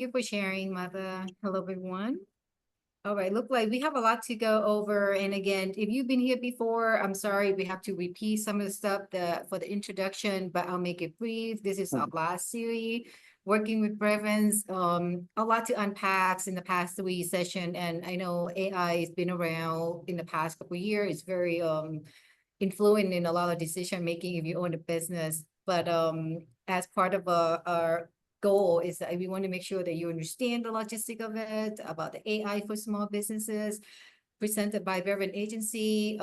you for sharing, Mother. Hello, everyone. All right, look like we have a lot to go over. And again, if you've been here before, I'm sorry, we have to repeat some of the stuff for the introduction, but I'll make it brief. This is our last series, working with reference. A lot to unpack in the past three sessions. And I know AI has been around in the past couple of years. It's very influent in a lot of decision making if you own a business. But as part of our goal is that we want to make sure that you understand the logistic of it, about the AI for small businesses, presented by Bevan Agency.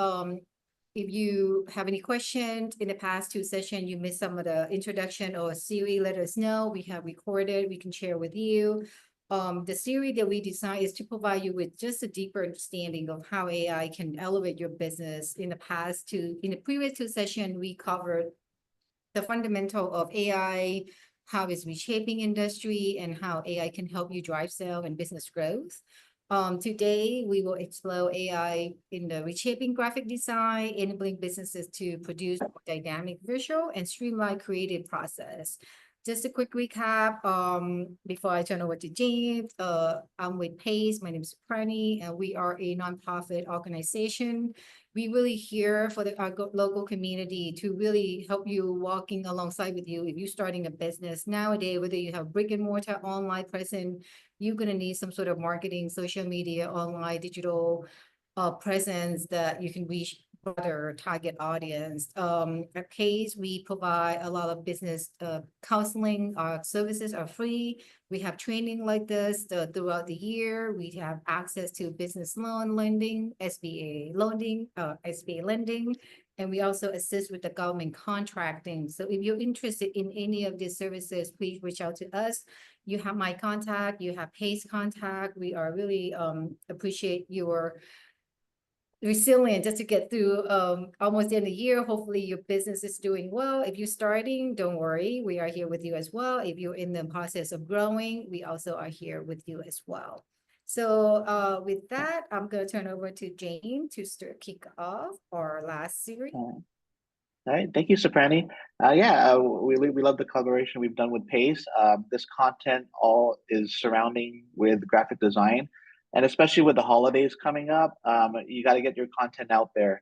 If you have any questions in the past two sessions, you missed some of the introduction or series, let us know. We have recorded, we can share with you. The series that we designed is to provide you with just a deeper understanding of how AI can elevate your business. In the previous two sessions, we covered the fundamental of AI, how it's reshaping industry, and how AI can help you drive sales and business growth. Today, we will explore AI in the reshaping graphic design, enabling businesses to produce dynamic visual and streamline creative process. Just a quick recap before I turn over to James. I'm with PACE. My name is Prani, and we are a nonprofit organization. We really here for our local community to really help you walking alongside with you. If you're starting a business nowadays, whether you have brick and mortar, online presence, you're going to need some sort of marketing, social media, online, digital presence that you can reach broader target audience. At Case, we provide a lot of business counseling. Our services are free. We have training like this throughout the year. We have access to business loan lending, SBA lending, and we also assist with the government contracting. So if you're interested in any of these services, please reach out to us. You have my contact, you have Pace contact. We are really appreciate your resilient just to get through almost the end of the year. Hopefully your business is doing well. If you're starting, don't worry, we are here with you as well. If you're in the process of growing, we also are here with you as well. So with that, I'm going to turn over to Jane to kick off our last series. All right, thank you, Soprani. We love the collaboration we've done with Pace. This content all is surrounding with graphic design. And especially with the holidays coming up, you got to get your content out there.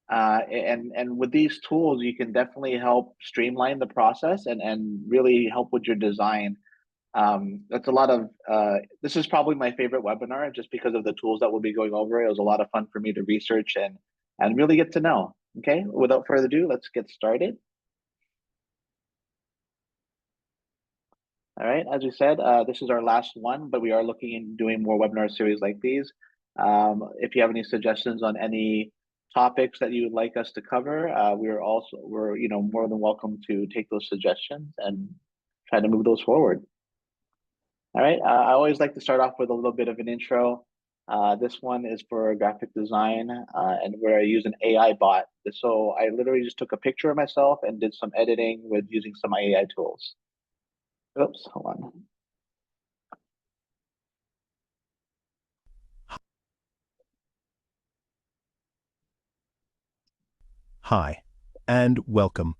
And with these tools, you can definitely help streamline the process and really help with your design. That's a lot of, this is probably my favorite webinar just because of the tools that we'll be going over. It was a lot of fun for me to research and really get to know. Okay, without further ado, let's get started. All right, as we said, this is our last one, but we are looking into doing more webinar series like these. If you have any suggestions on any topics that you would like us to cover, we're more than welcome to take those suggestions and try to move those forward. All right, I always like to start off with a little bit of an intro. This one is for graphic design, and where I use an AI bot. So I literally just took a picture of myself and did some editing with using some AI tools. Oops, hold on. Hi, and welcome.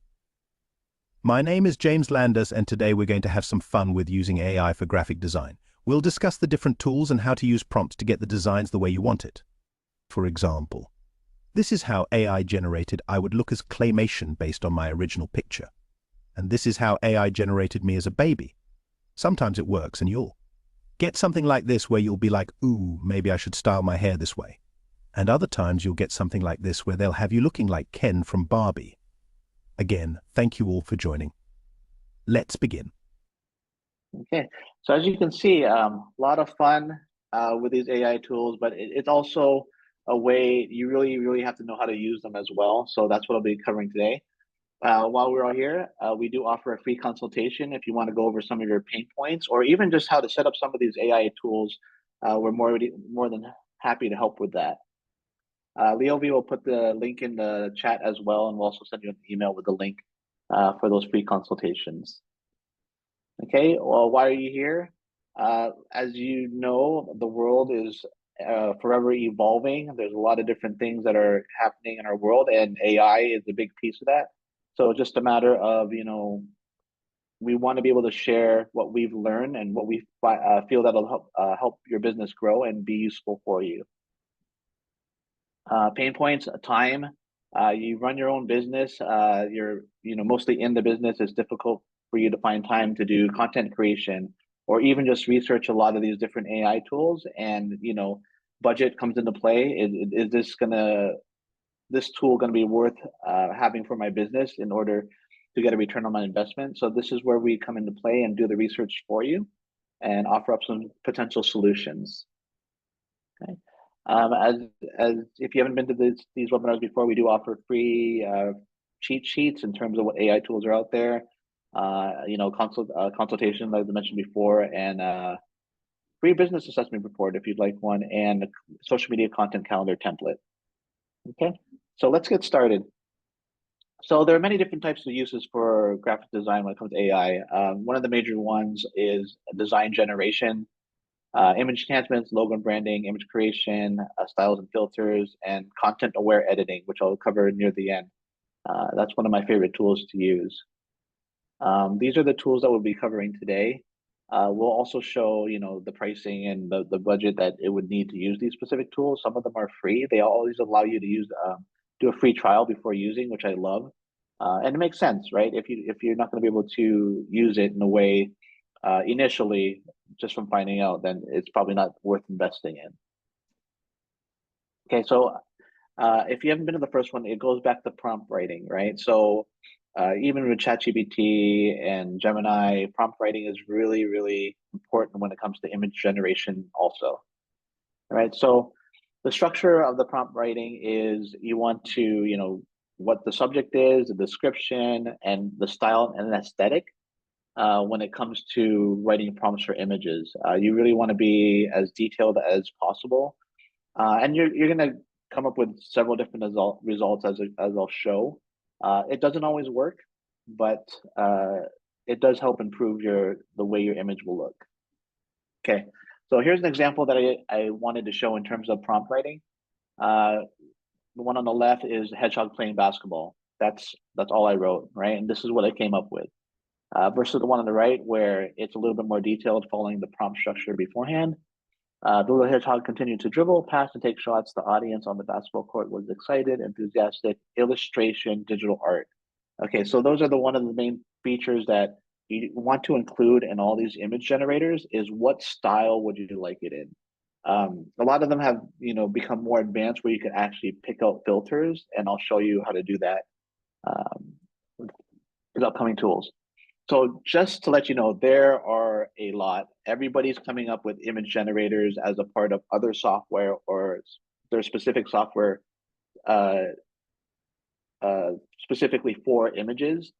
My name is James Landers, and today we're going to have some fun with using AI for graphic design. We'll discuss the different tools and how to use prompts to get the designs the way you want it. For example, this is how AI generated I would look as claymation based on my original picture. And this is how AI generated me as a baby. Sometimes it works and you'll get something like this where you'll be like, ooh, maybe I should style my hair this way. And other times you'll get something like this where they'll have you looking like Ken from Barbie. Again, thank you all for joining. Let's begin. Okay, so as you can see, a lot of fun with these AI tools, but it's also a way you really have to know how to use them as well. So that's what I'll be covering today. While we're all here, we do offer a free consultation if you want to go over some of your pain points or even just how to set up some of these AI tools. We're more than happy to help with that. Leo V will put the link in the chat as well, and we'll also send you an email with the link for those free consultations. Okay, well, why are you here? As you know, the world is forever evolving. There's a lot of different things that are happening in our world, and AI is a big piece of that. So just a matter of, we want to be able to share what we've learned and what we feel that'll help your business grow and be useful for you. Pain points, time. You run your own business. You're mostly in the business. It's difficult for you to find time to do content creation or even just research a lot of these different AI tools. And budget comes into play. Is this tool gonna be worth having for my business in order to get a return on my investment? So this is where we come into play and do the research for you and offer up some potential solutions. Okay. As if you haven't been to these webinars before, we do offer free cheat sheets in terms of what AI tools are out there. Consultation, like I mentioned before, and free business assessment report if you'd like one, and social media content calendar template. Okay, so let's get started. So there are many different types of uses for graphic design when it comes to AI. One of the major ones is design generation, image enhancements, logo and branding, image creation, styles and filters, and content-aware editing, which I'll cover near the end. That's one of my favorite tools to use. These are the tools that we'll be covering today. We'll also show, the pricing and the budget that it would need to use these specific tools. Some of them are free. They always allow you to do a free trial before using, which I love. And it makes sense, right? If you're not going to be able to use it in a way initially, just from finding out, then it's probably not worth investing in. Okay, so if you haven't been to the first one, it goes back to prompt writing, right? So even with ChatGPT and Gemini, prompt writing is really, really important when it comes to image generation also. All right, so the structure of the prompt writing is you want to, what the subject is, the description, and the style and aesthetic. When it comes to writing prompts for images, you really want to be as detailed as possible, and you're going to come up with several different results as I'll show. It doesn't always work, but it does help improve the way your image will look. Okay, so here's an example that I wanted to show in terms of prompt writing. The one on the left is hedgehog playing basketball. That's all I wrote, right? And this is what I came up with. Versus the one on the right, where it's a little bit more detailed, following the prompt structure beforehand. The little hedgehog continued to dribble, pass, and take shots. The audience on the basketball court was excited, enthusiastic. Illustration, digital art. Okay, so those are one of the main features that you want to include in all these image generators. Is what style would you like it in? A lot of them have become more advanced, where you can actually pick out filters, and I'll show you how to do that with upcoming tools. So just to let you know, there are a lot. Everybody's coming up with image generators as a part of other software, or their specific software specifically for images.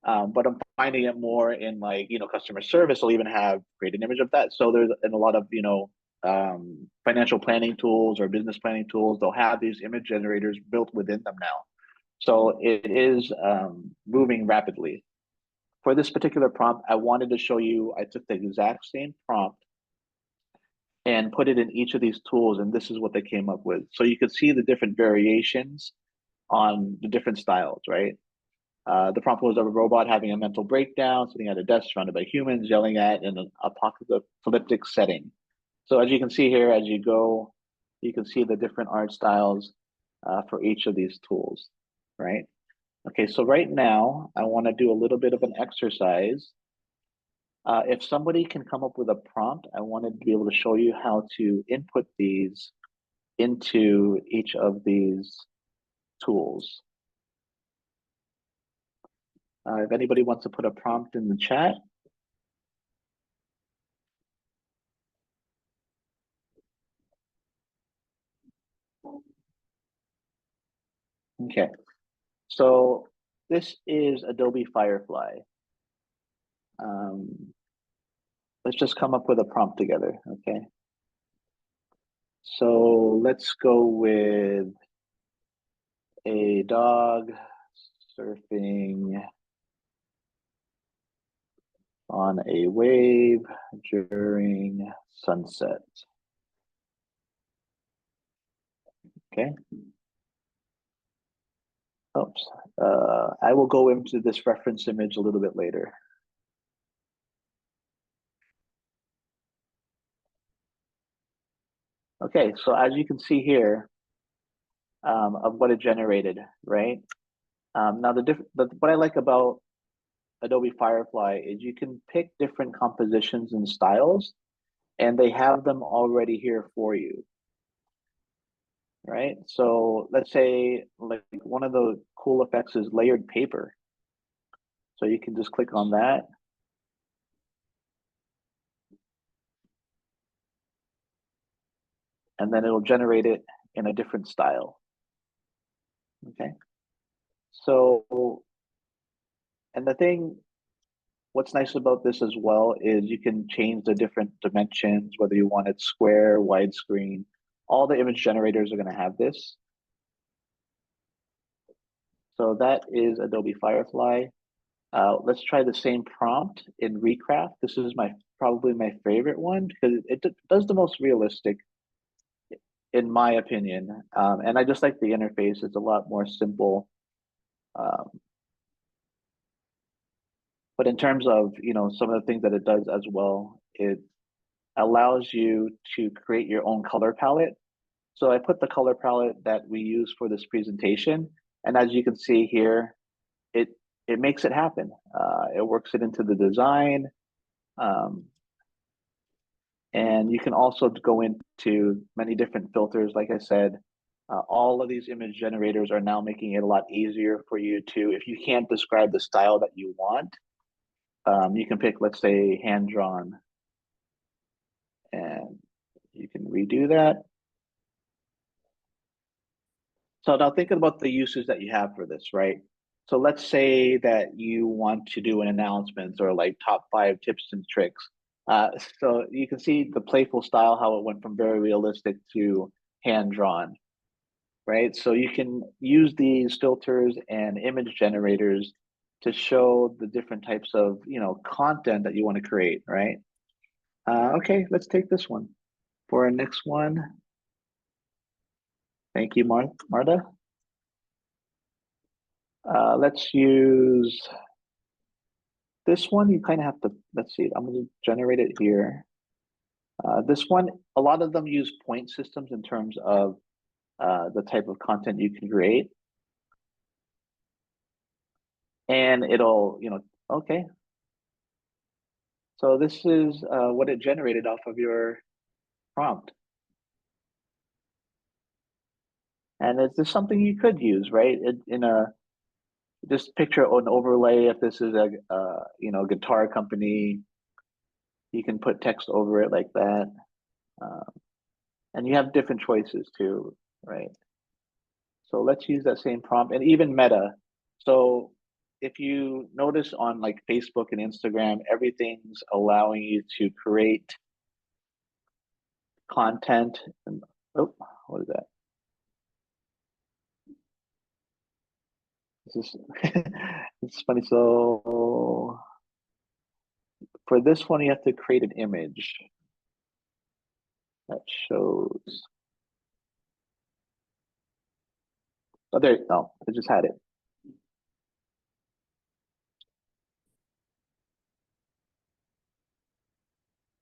But I'm finding it more in customer service. I'll even have create an image of that. So there's in a lot of financial planning tools or business planning tools, they'll have these image generators built within them now. So it is moving rapidly. For this particular prompt, I wanted to show you, I took the exact same prompt and put it in each of these tools, and this is what they came up with. So you could see the different variations on the different styles, right? The prompt was of a robot having a mental breakdown, sitting at a desk surrounded by humans, yelling at in an apocalyptic setting. So as you can see here, as you go, you can see the different art styles for each of these tools, right? Okay, so right now, I want to do a little bit of an exercise. If somebody can come up with a prompt, I wanted to be able to show you how to input these into each of these tools. If anybody wants to put a prompt in the chat. Okay, so this is Adobe Firefly. Let's just come up with a prompt together, okay? So let's go with a dog surfing on a wave during sunset. Okay. Oops. I will go into this reference image a little bit later. Okay, so as you can see here, of what it generated, right? Now what I like about Adobe Firefly is you can pick different compositions and styles, and they have them already here for you, right? So let's say like one of the cool effects is layered paper. So you can just click on that. And then it'll generate it in a different style. Okay. So, and what's nice about this as well is you can change the different dimensions, whether you want it square, widescreen. All the image generators are going to have this. So that is Adobe Firefly. Let's try the same prompt in Recraft. This is probably my favorite one because it does the most realistic, in my opinion. And I just like the interface. It's a lot more simple. But in terms of, some of the things that it does as well, it allows you to create your own color palette. So I put the color palette that we use for this presentation. And as you can see here, it makes it happen. It works it into the design. And you can also go into many different filters. Like I said, all of these image generators are now making it a lot easier for you to, if you can't describe the style that you want, you can pick, let's say, hand-drawn, and you can redo that. So now thinking about the uses that you have for this, right? So let's say that you want to do an announcement or like top 5 tips and tricks. So you can see the playful style, how it went from very realistic to hand-drawn, right? So you can use these filters and image generators to show the different types of, content that you want to create, right? Okay, let's take this one for our next one. Thank you, Marta. Let's use this one. You kind of have to, let's see, I'm going to generate it here. This one, a lot of them use point systems in terms of the type of content you can create. And it'll, okay. So this is what it generated off of your prompt. And is this something you could use, right? Just picture an overlay. If this is a guitar company, you can put text over it like that. And you have different choices too, right? So let's use that same prompt, and even Meta. So if you notice on like Facebook and Instagram, everything's allowing you to create content. And, oh, what is that? This is it's funny. So for this one, you have to create an image that shows. Oh, there. No, I just had it.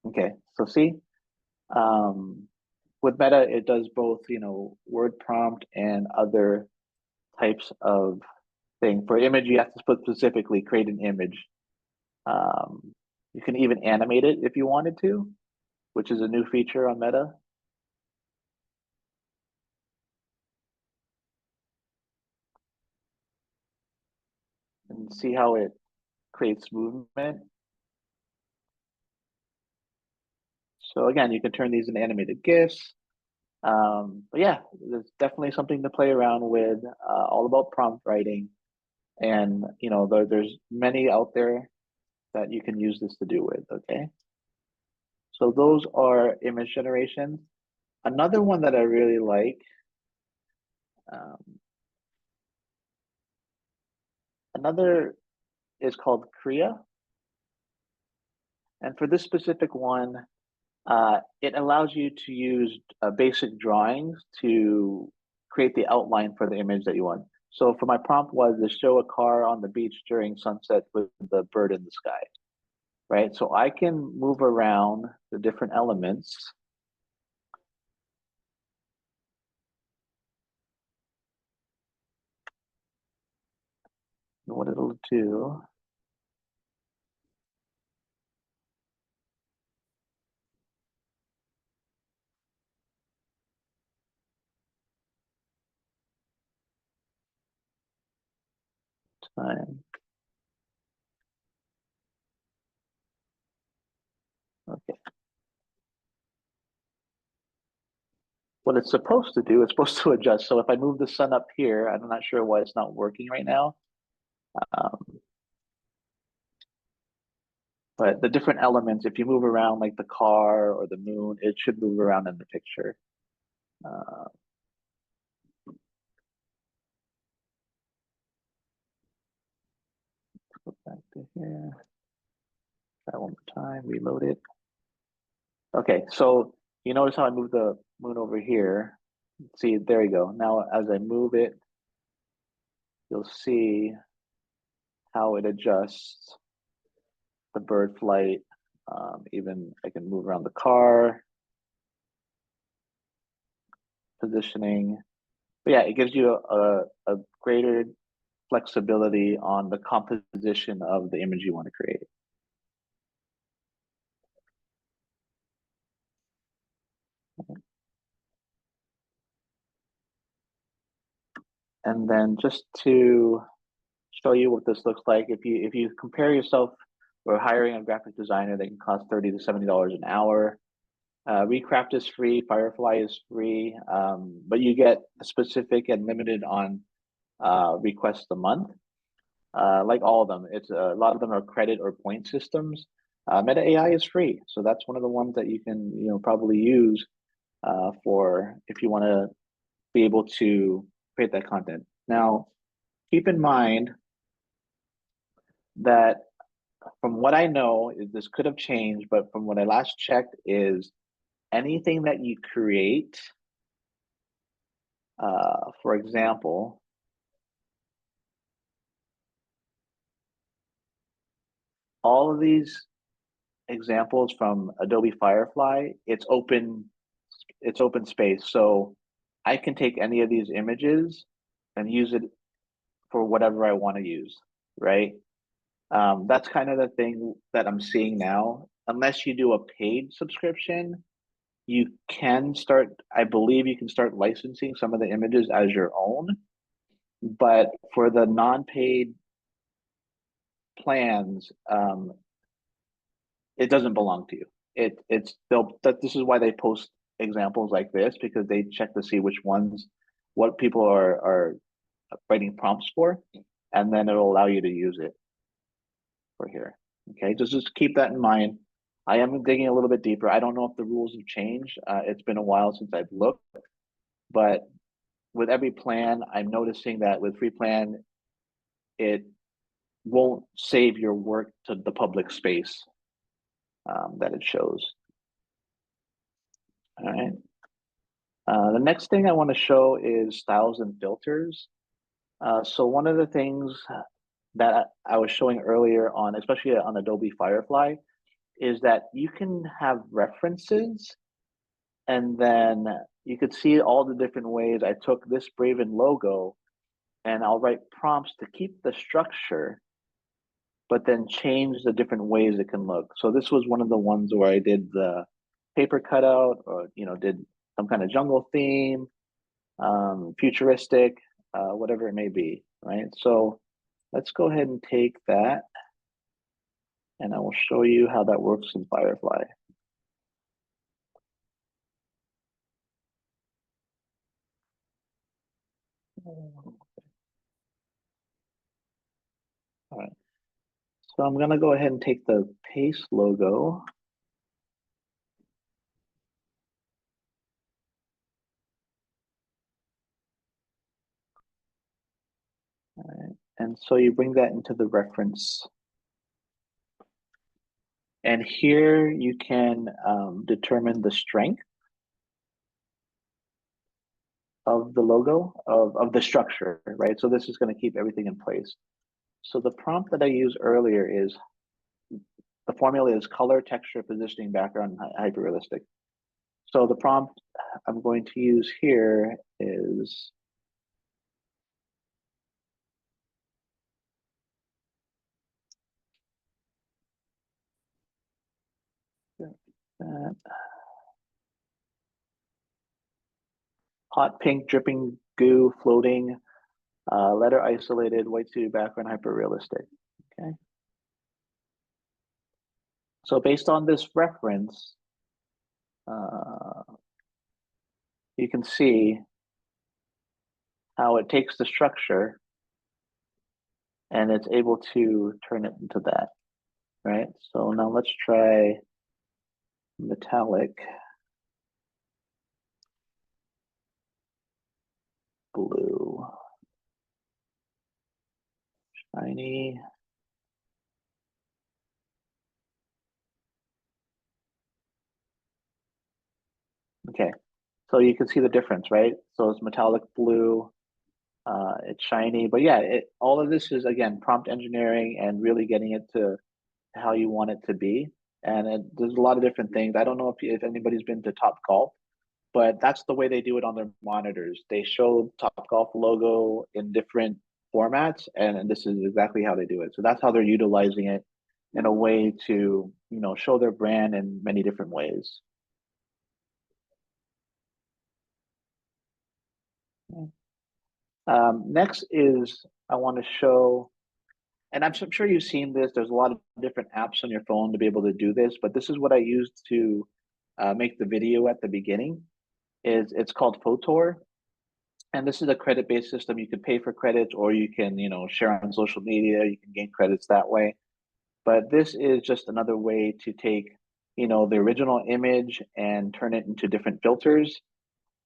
Okay, so see, with Meta, it does both, word prompt and other types of thing. For image, you have to put specifically create an image. You can even animate it if you wanted to, which is a new feature on Meta. And see how it creates movement. So again, you can turn these into animated GIFs. But yeah, there's definitely something to play around with, all about prompt writing. And, there's many out there that you can use this to do with, okay? So those are image generations. Another one that I really like, another is called Kriya. And for this specific one, it allows you to use basic drawings to create the outline for the image that you want. So for my prompt was to show a car on the beach during sunset with the bird in the sky, right? So I can move around the different elements what it'll do. Time. Okay. What it's supposed to do, it's supposed to adjust. So if I move the sun up here, I'm not sure why it's not working right now. But the different elements, if you move around like the car or the moon, it should move around in the picture. Go back to here. Try one more time, reload it. Okay, so you notice how I moved the moon over here. See, there you go. Now as I move it, you'll see how it adjusts the bird flight. Even I can move around the car, positioning. But yeah, it gives you a greater flexibility on the composition of the image you want to create. And then just to show you what this looks like, if you compare yourself or hiring a graphic designer, they can cost $30 to $70 an hour. Recraft is free, Firefly is free, but you get specific and limited on requests a month. Like all of them, it's a lot of them are credit or point systems. Meta AI is free, so that's one of the ones that you can probably use for if you want to be able to create that content. Now, keep in mind that from what I know, this could have changed, but from what I last checked is anything that you create, for example, all of these examples from Adobe Firefly, it's open space. So I can take any of these images and use it for whatever I want to use, right? That's kind of the thing that I'm seeing now. Unless you do a paid subscription, you can start, I believe you can start licensing some of the images as your own. But for the non-paid plans, it doesn't belong to you. This is why they post examples like this, because they check to see what people are writing prompts for, and then it'll allow you to use it for here. Okay, just keep that in mind. I am digging a little bit deeper. I don't know if the rules have changed. It's been a while since I've looked, but with every plan, I'm noticing that with free plan, it won't save your work to the public space that it shows. All right. The next thing I want to show is styles and filters. So one of the things that I was showing earlier on, especially on Adobe Firefly, is that you can have references, and then you could see all the different ways I took this Braven logo, and I'll write prompts to keep the structure, but then change the different ways it can look. So this was one of the ones where I did the paper cutout, or did some kind of jungle theme, futuristic, whatever it may be, right? So let's go ahead and take that, and I will show you how that works in Firefly. All right. So I'm going to go ahead and take the paste logo. All right. And so you bring that into the reference. And here you can determine the strength of the logo, of the structure, right? So this is going to keep everything in place. So the prompt that I used earlier is, the formula is color, texture, positioning, background, hyperrealistic. So the prompt I'm going to use here is That. Hot pink dripping goo floating, letter isolated, white suited background, hyper realistic. Okay. So based on this reference, you can see how it takes the structure and it's able to turn it into that, right? So now let's try metallic blue, shiny. Okay, so you can see the difference, right? So it's metallic blue, it's shiny, but yeah, all of this is, again, prompt engineering and really getting it to how you want it to be. And there's a lot of different things. I don't know if anybody's been to Topgolf, but that's the way they do it on their monitors. They show Topgolf logo in different formats, and this is exactly how they do it. So that's how they're utilizing it in a way to, show their brand in many different ways. Next is I want to show, and I'm sure you've seen this, there's a lot of different apps on your phone to be able to do this, but this is what I used to make the video at the beginning. It's called Photor. And this is a credit-based system. You can pay for credits, or you can, share on social media. You can gain credits that way. But this is just another way to take, the original image and turn it into different filters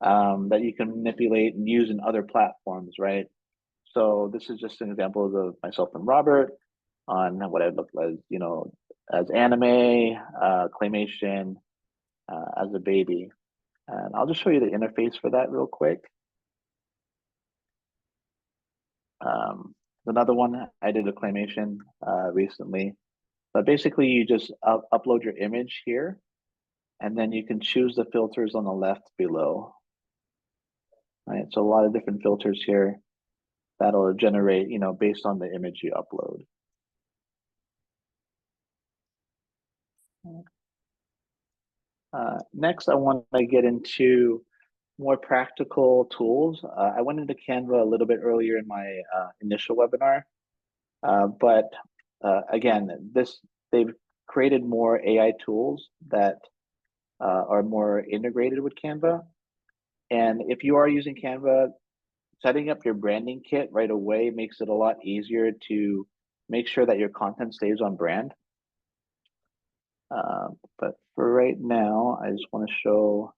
that you can manipulate and use in other platforms, right? So this is just an example of myself and Robert on what I look like, as anime, claymation, as a baby. And I'll just show you the interface for that real quick. Another one, I did a claymation recently, but basically you just upload your image here, and then you can choose the filters on the left below. Right, so a lot of different filters here that'll generate, based on the image you upload. Next, I want to get into more practical tools. I went into Canva a little bit earlier in my initial webinar, but again, they've created more AI tools that are more integrated with Canva. And if you are using Canva, setting up your branding kit right away makes it a lot easier to make sure that your content stays on brand. But for right now, I just want to show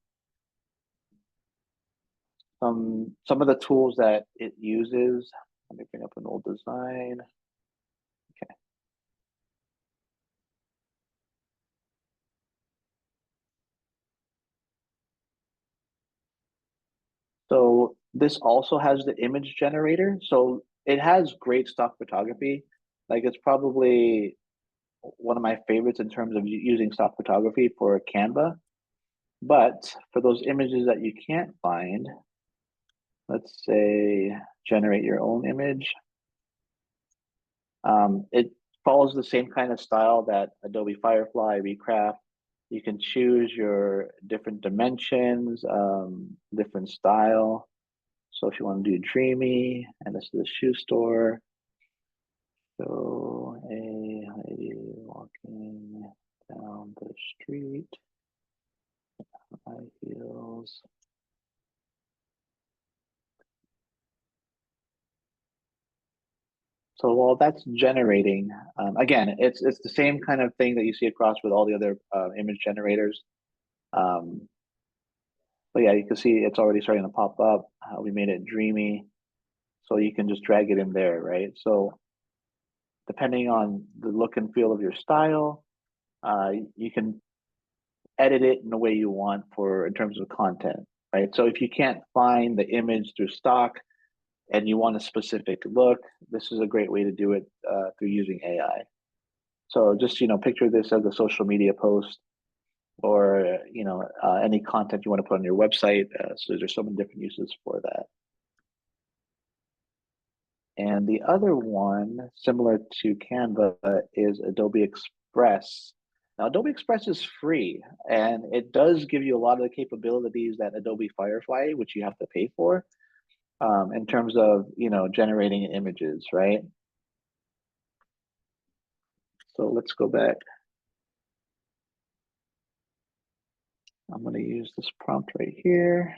some of the tools that it uses. Let me bring up an old design. Okay. So this also has the image generator. So it has great stock photography. Like, it's probably one of my favorites in terms of using stock photography for Canva. But for those images that you can't find, let's say generate your own image. It follows the same kind of style that Adobe Firefly, Recraft. You can choose your different dimensions, different style. So if you want to do dreamy, and this is a shoe store. So a lady walking down the street, high heels. So while that's generating, again, it's the same kind of thing that you see across with all the other image generators. But yeah, you can see it's already starting to pop up. We made it dreamy, so you can just drag it in there, right? So depending on the look and feel of your style, you can edit it in the way you want in terms of content, right? So if you can't find the image through stock and you want a specific look, this is a great way to do it through using AI. So just, picture this as a social media post, or, any content you want to put on your website. So there's so many different uses for that. And the other one, similar to Canva, is Adobe Express. Now, Adobe Express is free, and it does give you a lot of the capabilities that Adobe Firefly, which you have to pay for, in terms of, generating images, right? So let's go back. I'm going to use this prompt right here.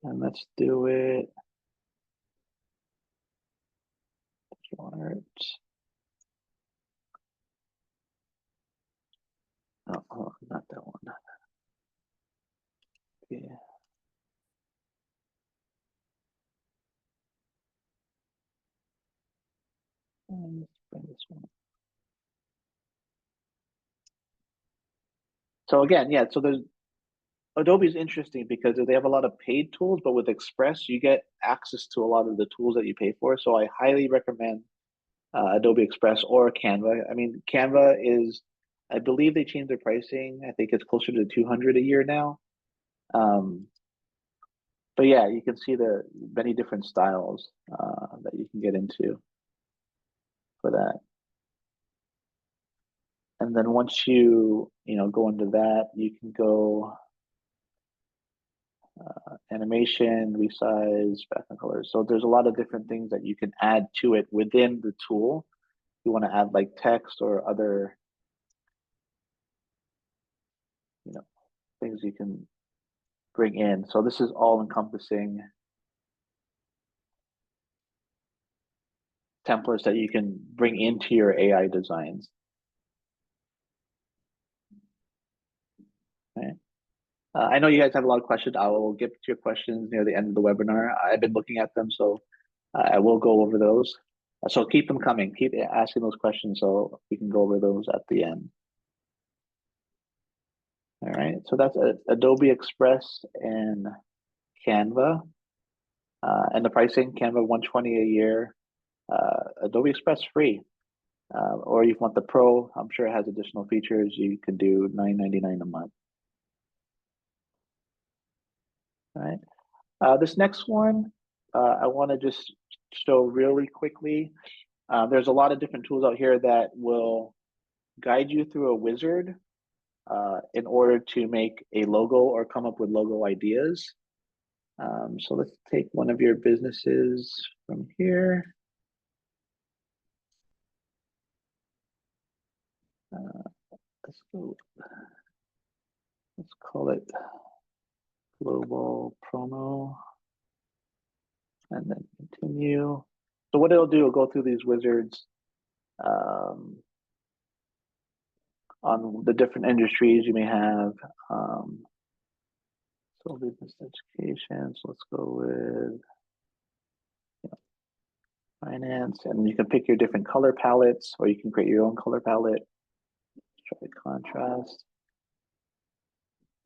And let's do it. Short. Oh, not that one. Yeah. Let's bring this one. So again, yeah, so Adobe is interesting because they have a lot of paid tools, but with Express, you get access to a lot of the tools that you pay for. So I highly recommend Adobe Express or Canva. I mean, Canva is, I believe they changed their pricing. I think it's closer to 200 a year now. But yeah, you can see the many different styles that you can get into for that. And then once you go into that, you can go animation, resize, background colors. So there's a lot of different things that you can add to it within the tool. You want to add like text or other, things you can bring in. So this is all encompassing templates that you can bring into your AI designs. Okay. I know you guys have a lot of questions. I will get to your questions near the end of the webinar. I've been looking at them, so I will go over those. So keep them coming. Keep asking those questions so we can go over those at the end. All right, so that's Adobe Express and Canva. And the pricing, Canva $120 a year, Adobe Express free. Or if you want the Pro, I'm sure it has additional features. You can do $9.99 a month. All right. This next one, I want to just show really quickly. There's a lot of different tools out here that will guide you through a wizard in order to make a logo or come up with logo ideas. So let's take one of your businesses from here. Let's go. Let's call it global promo, and then continue. So what it'll do, it'll go through these wizards on the different industries you may have. So business education. So let's go with finance, and you can pick your different color palettes, or you can create your own color palette. Try contrast.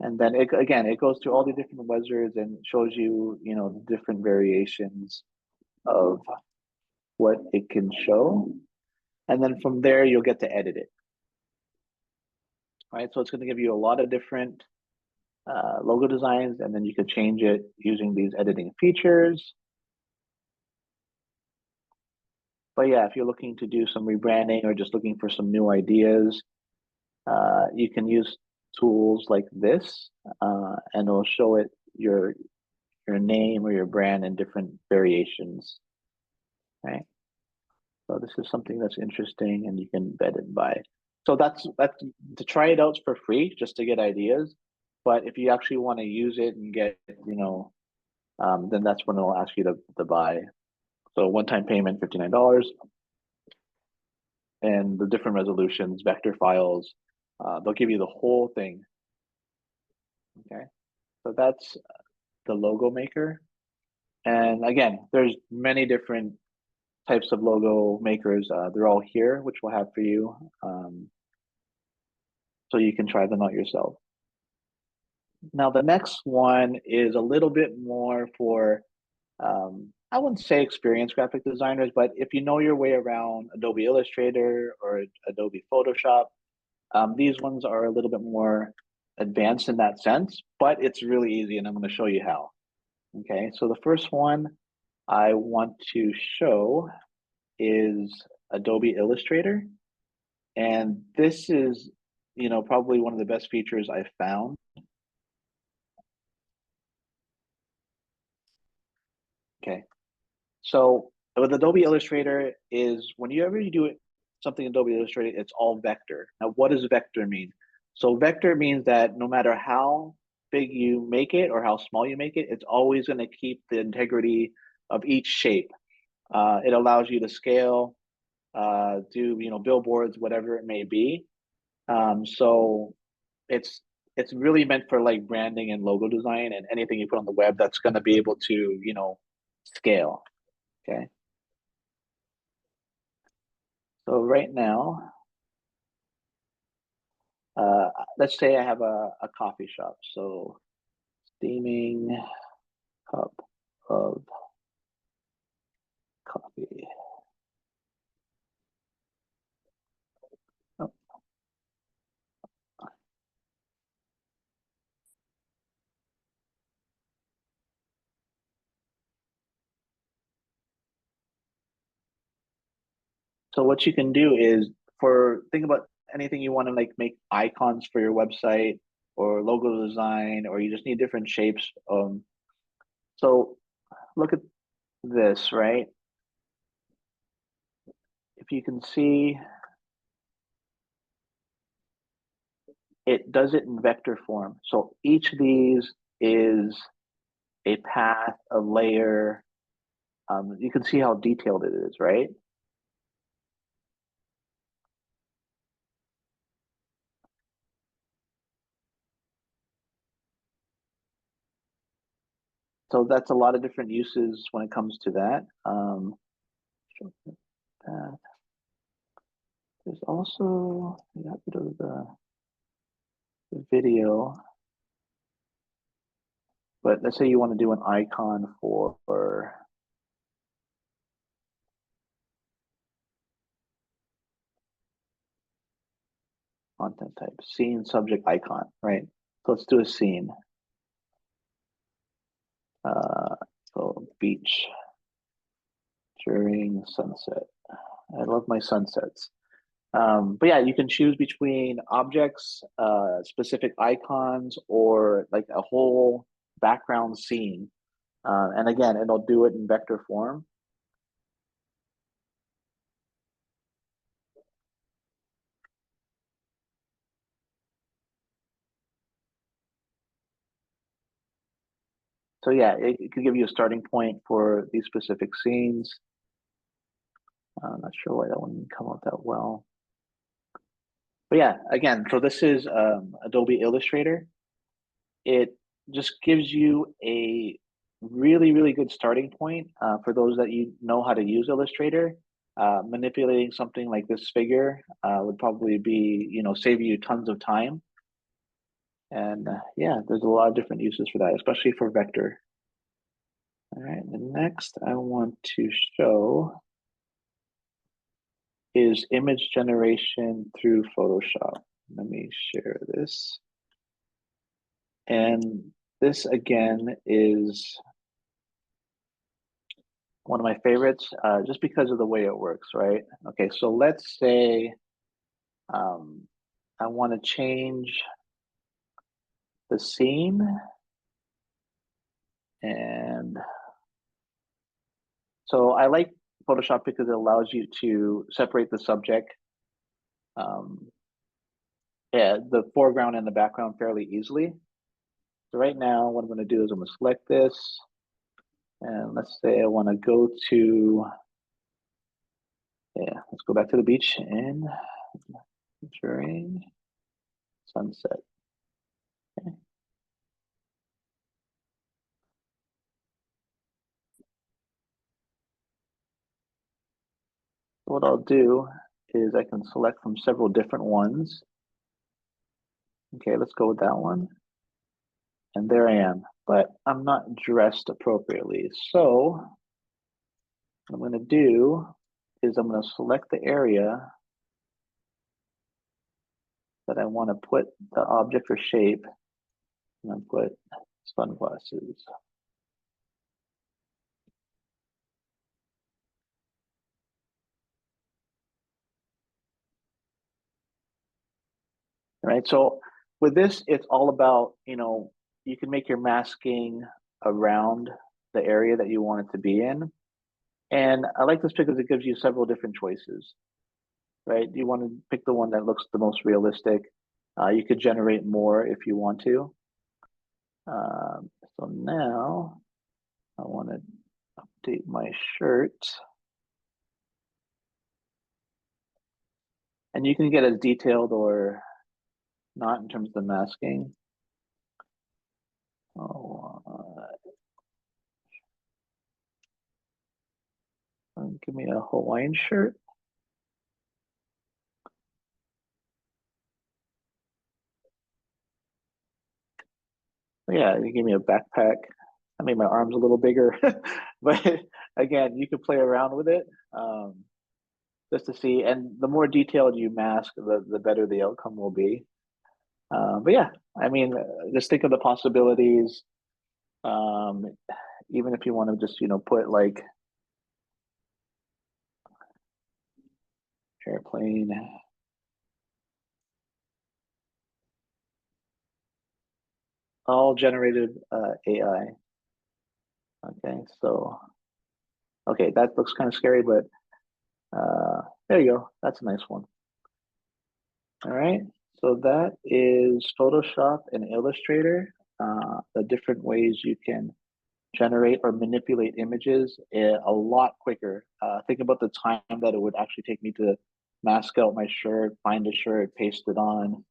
And then it goes through all the different wizards and shows you, the different variations of what it can show. And then from there, you'll get to edit it. All right, so it's going to give you a lot of different logo designs, and then you could change it using these editing features. But yeah, if you're looking to do some rebranding or just looking for some new ideas, you can use tools like this, and it'll show it your name or your brand in different variations. Right. So this is something that's interesting, and you can vet it by. So that's to try it out for free, just to get ideas. But if you actually want to use it and get, then that's when it'll ask you to buy. So one-time payment, $59, and the different resolutions, vector files, they'll give you the whole thing. Okay, so that's the logo maker. And again, there's many different types of logo makers. They're all here, which we'll have for you. So you can try them out yourself. Now, the next one is a little bit more for, I wouldn't say experienced graphic designers, but if you know your way around Adobe Illustrator or Adobe Photoshop, these ones are a little bit more advanced in that sense, but it's really easy, and I'm going to show you how. Okay, so the first one I want to show is Adobe Illustrator. And this is, probably one of the best features I've found. Okay. So with Adobe Illustrator is whenever you do something in Adobe Illustrator, it's all vector. Now, what does vector mean? So vector means that no matter how big you make it or how small you make it, it's always going to keep the integrity of each shape. It allows you to scale, do billboards, whatever it may be. So it's really meant for like branding and logo design and anything you put on the web that's going to be able to scale. Okay. So right now, let's say I have a coffee shop. So steaming cup of coffee. Oh. So what you can do is think about anything you want to like make icons for your website or logo design, or you just need different shapes. So look at this, right? If you can see, it does it in vector form. So each of these is a path, a layer. You can see how detailed it is, right? So that's a lot of different uses when it comes to that. There's also, you have to go to the video, but let's say you want to do an icon for content type, scene, subject, icon, right? So let's do a scene. So beach during sunset. I love my sunsets. But yeah, you can choose between objects, specific icons, or like a whole background scene. And again, it'll do it in vector form. So yeah, it can give you a starting point for these specific scenes. I'm not sure why that one didn't come out that well. But yeah, again, so this is Adobe Illustrator. It just gives you a really, really good starting point for those that you know how to use Illustrator. Manipulating something like this figure would probably be, save you tons of time. And yeah, there's a lot of different uses for that, especially for vector. All right, and next I want to show is image generation through Photoshop. Let me share this. And this again is one of my favorites, just because of the way it works, right? Okay, so let's say I want to change the scene, and so I like Photoshop because it allows you to separate the subject, the foreground and the background fairly easily. So right now, what I'm going to do is I'm going to select this, and let's say I want to go to, let's go back to the beach and during sunset. Okay. What I'll do is I can select from several different ones. Okay, let's go with that one. And there I am, but I'm not dressed appropriately. So what I'm going to do is I'm going to select the area that I want to put the object or shape, and I'll put sunglasses. right? So with this, it's all about, you can make your masking around the area that you want it to be in. And I like this because it gives you several different choices, right? You want to pick the one that looks the most realistic. You could generate more if you want to. So now I want to update my shirt. And you can get as detailed or not in terms of the masking. Oh, give me a Hawaiian shirt. Yeah, you give me a backpack. I made my arms a little bigger, but again, you can play around with it just to see. And the more detailed you mask, the better the outcome will be. But yeah, I mean, just think of the possibilities. Even if you want to just, put like airplane. All generated AI. Okay, so, okay, that looks kind of scary, but there you go. That's a nice one. All right, so that is Photoshop and Illustrator, the different ways you can generate or manipulate images a lot quicker. Think about the time that it would actually take me to mask out my shirt, find a shirt, paste it on,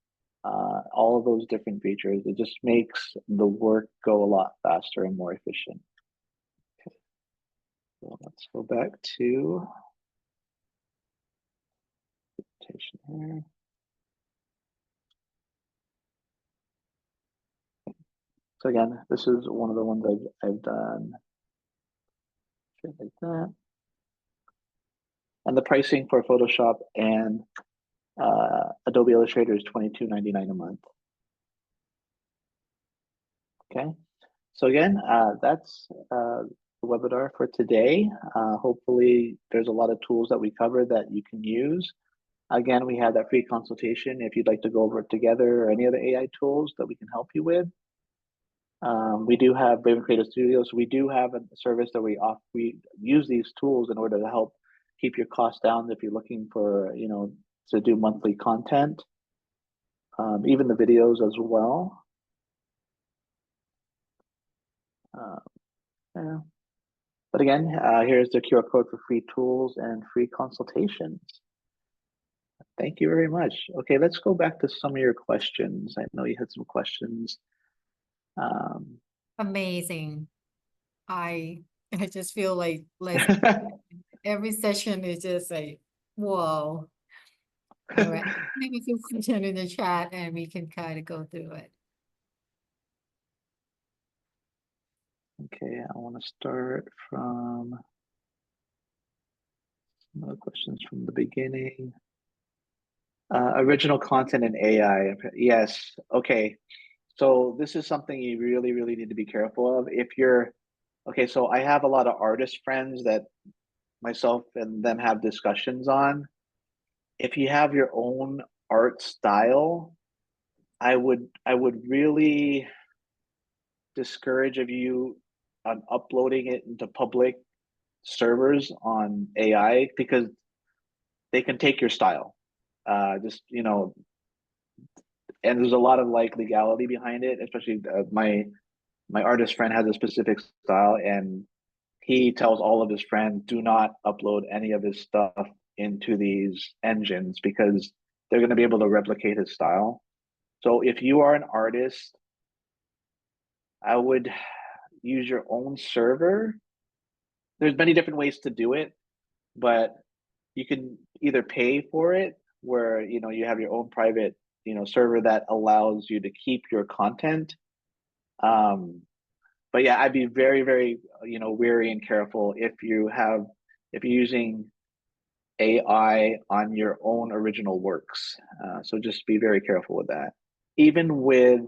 all of those different features. It just makes the work go a lot faster and more efficient. Okay. So let's go back to presentation here. So again, this is one of the ones I've done. Like that. And the pricing for Photoshop and Adobe Illustrator is $22.99 a month. Okay, so again, that's the webinar for today. Hopefully there's a lot of tools that we covered that you can use. Again, we have that free consultation if you'd like to go over it together or any other AI tools that we can help you with. We do have Raven Creative Studios. We do have a service that we use these tools in order to help keep your costs down if you're looking for, to do monthly content, even the videos as well. Yeah. But again, here's the QR code for free tools and free consultations. Thank you very much. Okay, let's go back to some of your questions. I know you had some questions. Amazing. I just feel like every session is just like, whoa. All right. Maybe a few questions in the chat and we can kind of go through it. Okay, I want to start from some of the questions from the beginning. Original content and AI. Yes. Okay. So this is something you really, really need to be careful of. If you're, okay, so I have a lot of artist friends that myself and them have discussions on. If you have your own art style, I would really discourage of you on uploading it into public servers on AI because they can take your style. And there's a lot of like legality behind it, especially my artist friend has a specific style and he tells all of his friends, do not upload any of his stuff into these engines because they're going to be able to replicate his style. So if you are an artist, I would use your own server. There's many different ways to do it, but you can either pay for it where, you have your own private, server that allows you to keep your content. But yeah, I'd be very, very, wary and careful if you're using AI on your own original works. So just be very careful with that. Even with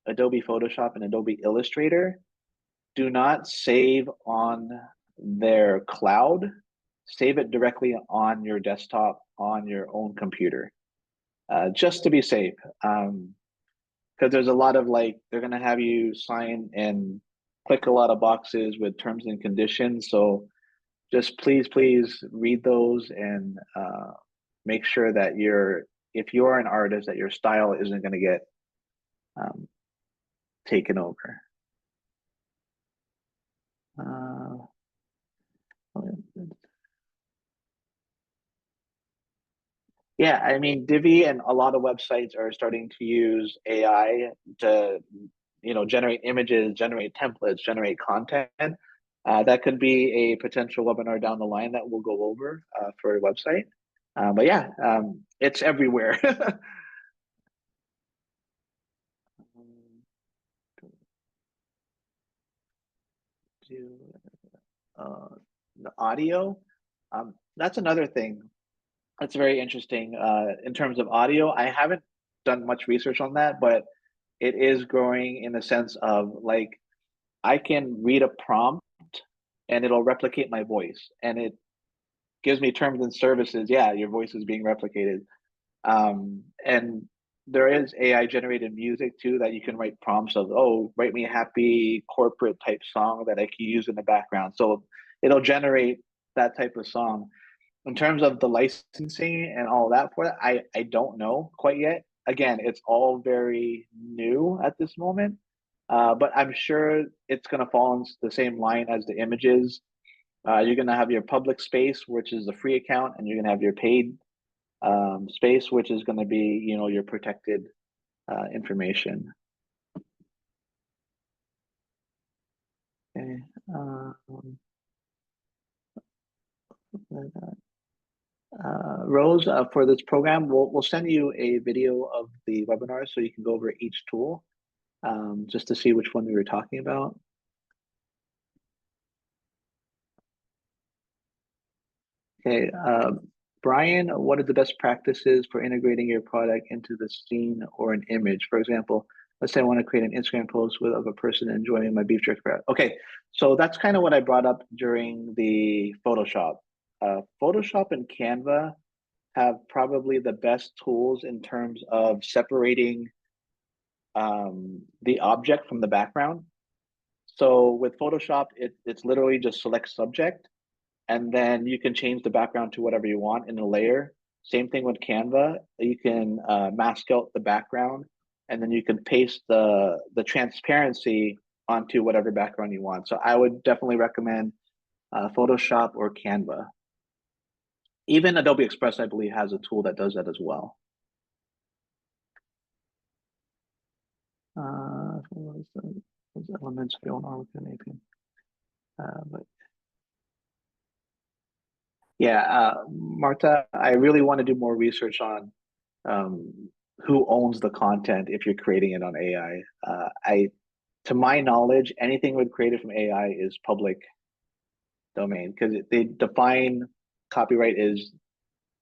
Adobe Photoshop and Adobe Illustrator, do not save on their cloud. Save it directly on your desktop, on your own computer. just to be safe. Because there's a lot of like, they're going to have you sign and click a lot of boxes with terms and conditions. So just please read those and make sure that if you're an artist, that your style isn't going to get taken over. Yeah, I mean, Divi and a lot of websites are starting to use AI to, generate images, generate templates, generate content. That could be a potential webinar down the line that we'll go over for a website. But yeah, it's everywhere. The audio, that's another thing that's very interesting in terms of audio. I haven't done much research on that, but it is growing in the sense of like, I can read a prompt and it'll replicate my voice, and it gives me terms and services. Yeah, your voice is being replicated. And there is AI generated music too that you can write prompts of, oh, write me a happy corporate type song that I can use in the background. So it'll generate that type of song. In terms of the licensing and all that for that, I don't know quite yet. Again, it's all very new at this moment, but I'm sure it's going to fall in the same line as the images. You're going to have your public space, which is the free account, and you're going to have your paid space, which is going to be, your protected information. Okay. Rose, for this program, we'll send you a video of the webinar so you can go over each tool just to see which one we were talking about. Okay, Brian, what are the best practices for integrating your product into the scene or an image? For example, let's say I want to create an Instagram post of a person enjoying my beef jerky. Okay, so that's kind of what I brought up during the Photoshop. Photoshop and Canva have probably the best tools in terms of separating the object from the background. So with Photoshop, it's literally just select subject, and then you can change the background to whatever you want in a layer. Same thing with Canva. You can mask out the background, and then you can paste the transparency onto whatever background you want. So I would definitely recommend Photoshop or Canva. Even Adobe Express, I believe, has a tool that does that as well. Those elements going on with an API. But yeah, Marta, I really want to do more research on who owns the content if you're creating it on AI. To my knowledge, anything with created from AI is public domain, because they define copyright is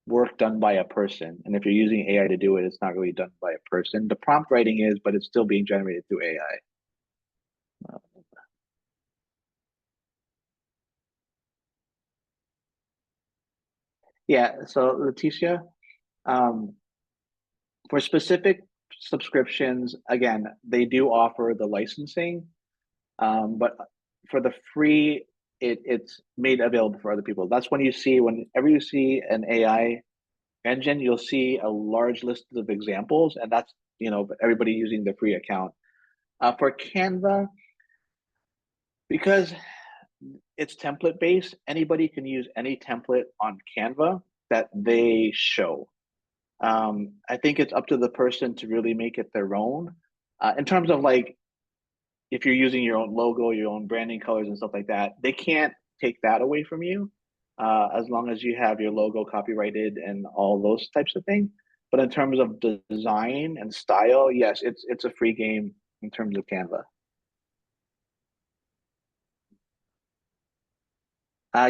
work done by a person. And if you're using AI to do it, it's not really done by a person. The prompt writing is, but it's still being generated through AI. Yeah, so Leticia, for specific subscriptions, again, they do offer the licensing, but for the free, it's made available for other people. That's when you see, whenever you see an AI engine, you'll see a large list of examples, and that's, everybody using the free account. For Canva, because it's template based, anybody can use any template on Canva that they show. I think it's up to the person to really make it their own. In terms of like, if you're using your own logo, your own branding colors and stuff like that, they can't take that away from you as long as you have your logo copyrighted and all those types of things. But in terms of design and style, yes, it's a free game in terms of Canva.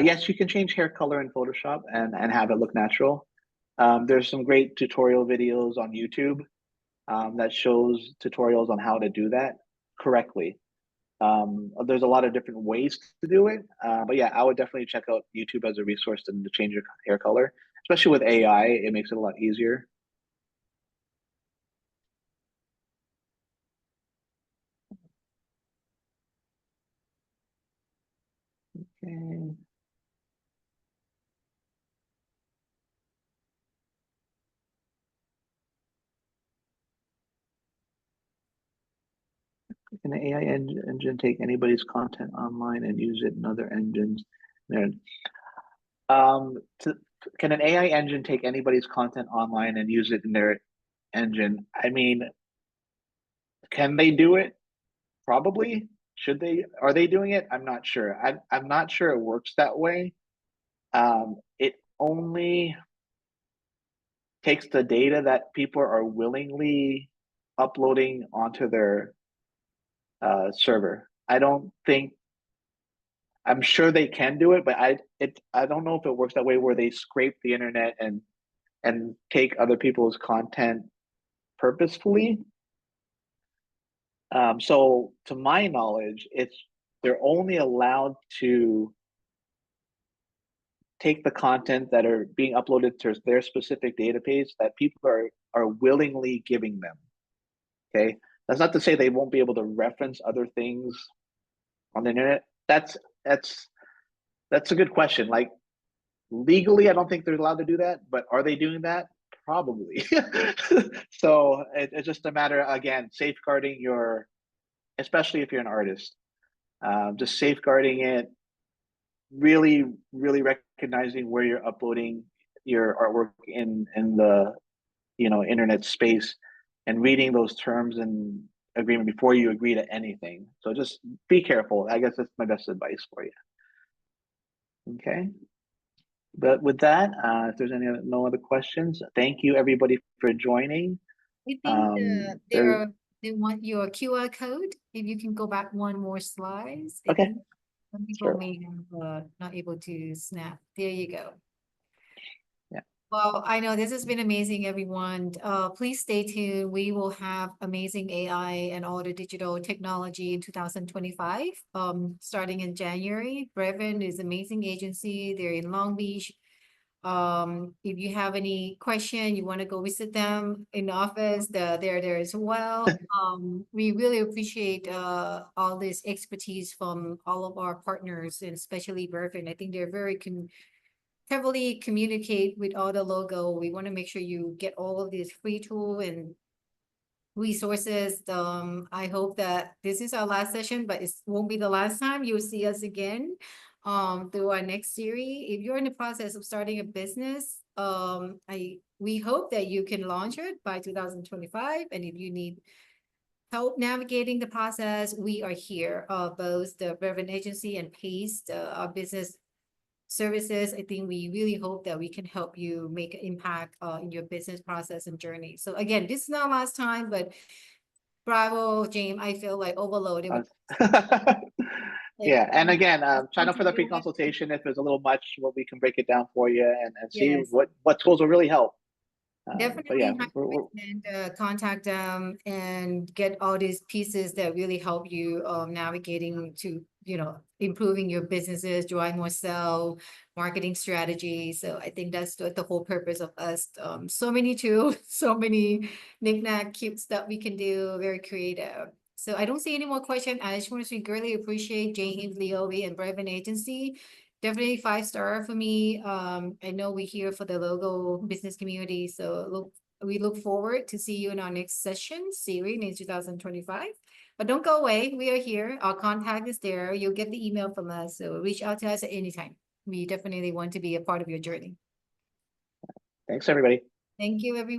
Yes, you can change hair color in Photoshop and have it look natural. There's some great tutorial videos on YouTube that shows tutorials on how to do that correctly. There's a lot of different ways to do it, but yeah, I would definitely check out YouTube as a resource to change your hair color, especially with AI. It makes it a lot easier. Okay. Can an AI engine take anybody's content online and use it in other engines? Can an AI engine take anybody's content online and use it in their engine? I mean, can they do it? Probably. Should they? Are they doing it? I'm not sure. I'm not sure it works that way. It only takes the data that people are willingly uploading onto their server. I don't think. I'm sure they can do it, but I don't know if it works that way where they scrape the internet and take other people's content purposefully. So to my knowledge, they're only allowed to take the content that are being uploaded to their specific database that people are willingly giving them. Okay, that's not to say they won't be able to reference other things on the internet. That's a good question. Like legally, I don't think they're allowed to do that, but are they doing that? Probably. So it's just a matter, again, safeguarding your, especially if you're an artist, just safeguarding it, really, really recognizing where you're uploading your artwork in the internet space, and reading those terms and agreement before you agree to anything. So just be careful. I guess that's my best advice for you. Okay. But with that, if there's no other questions, thank you everybody for joining. I think they want your QR code. If you can go back one more slide. Okay. Some people may have not able to snap. There you go. Yeah. Well, I know this has been amazing, everyone. Please stay tuned. We will have amazing AI and all the digital technology in 2025, starting in January. Brevin is an amazing agency. They're in Long Beach. If you have any question, you want to go visit them in the office, they're there as well. We really appreciate all this expertise from all of our partners, and especially Brevin. I think they're very heavily communicate with all the logo. We want to make sure you get all of these free tool and resources. I hope that this is our last session, but it won't be the last time you'll see us again through our next series. If you're in the process of starting a business, we hope that you can launch it by 2025. And if you need help navigating the process, we are here. Both the Brevin Agency and Paste, our business services. I think we really hope that we can help you make an impact in your business process and journey. So again, this is not last time, but bravo, James. I feel like overloaded. Yeah, and again, sign up for the free consultation. If there's a little much, we can break it down for you and see what tools will really help. Definitely contact them and get all these pieces that really help you navigating to, improving your businesses, drawing more sell, marketing strategy. So I think that's the whole purpose of us. So many tools, so many knick-knack, cute stuff we can do, very creative. So I don't see any more questions. I just want to say greatly appreciate James, Leovi, and Brevin Agency. Definitely 5-star for me. I know we're here for the logo business community. So we look forward to see you in our next session series in 2025. But don't go away. We are here. Our contact is there. You'll get the email from us. So reach out to us at any time. We definitely want to be a part of your journey. Thanks, everybody. Thank you, everyone.